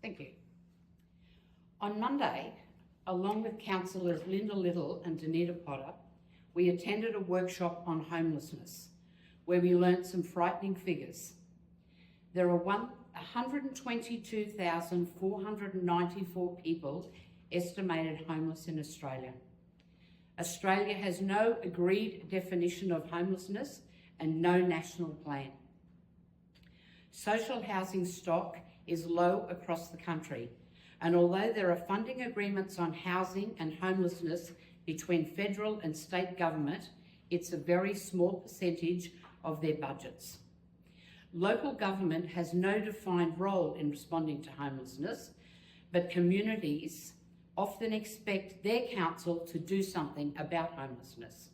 Thank you. On Monday, along with councillors Linda Little and Danita Potter, we attended a workshop on homelessness where we learnt some frightening figures. There are 122,494 people estimated homeless in Australia. Australia has no agreed definition of homelessness and no national plan. Social housing stock is low across the country, and although there are funding agreements on housing and homelessness between federal and state government, it's a very small percentage of their budgets. Local government has no defined role in responding to homelessness, but communities often expect their council to do something about homelessness.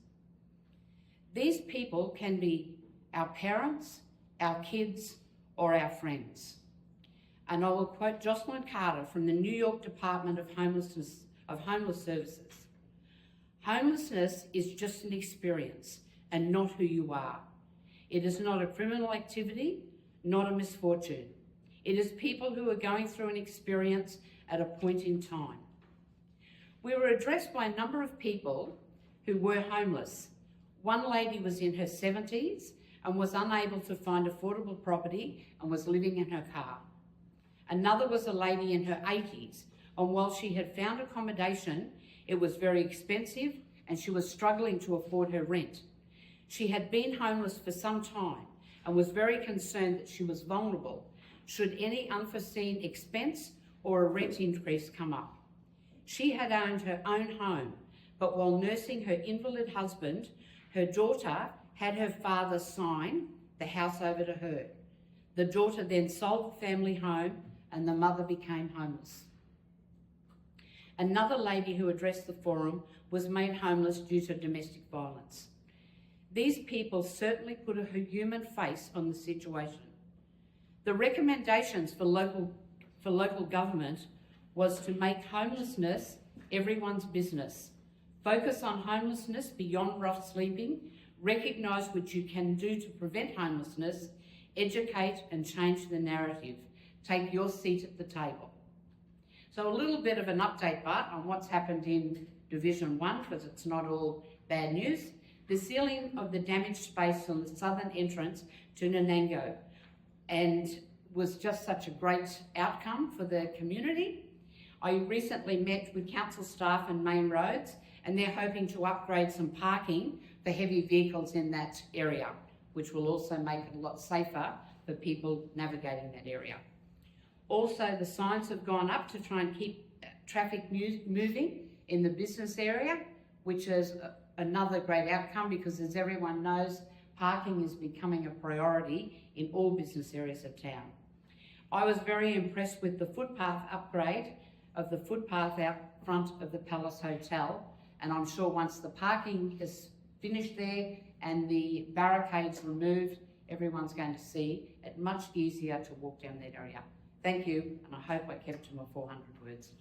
These people can be our parents, our kids, or our friends. And I will quote Jocelyn Carter from the New York Department of Homeless Services. Homelessness is just an experience and not who you are. It is not a criminal activity, not a misfortune. It is people who are going through an experience at a point in time. We were addressed by a number of people who were homeless. One lady was in her 70s and was unable to find affordable property and was living in her car. Another was a lady in her 80s, and while she had found accommodation, it was very expensive and she was struggling to afford her rent. She had been homeless for some time and was very concerned that she was vulnerable should any unforeseen expense or a rent increase come up. She had owned her own home, but while nursing her invalid husband, her daughter had her father sign the house over to her. The daughter then sold the family home and the mother became homeless. Another lady who addressed the forum was made homeless due to domestic violence. These people certainly put a human face on the situation. The recommendations for local government was to make homelessness everyone's business, focus on homelessness beyond rough sleeping, recognise what you can do to prevent homelessness, educate and change the narrative. Take your seat at the table. So a little bit of an update part on what's happened in Division 1, because it's not all bad news. The sealing of the damaged space on the southern entrance to Nanango and was just such a great outcome for the community. I recently met with council staff and Main Roads, and they're hoping to upgrade some parking for heavy vehicles in that area, which will also make it a lot safer for people navigating that area. Also, the signs have gone up to try and keep traffic moving in the business area, which is another great outcome because, as everyone knows, parking is becoming a priority in all business areas of town. I was very impressed with the footpath upgrade of the footpath out front of the Palace Hotel, and I'm sure once the parking is finished there and the barricades removed, everyone's going to see it much easier to walk down that area. Thank you, and I hope I kept to my 400 words.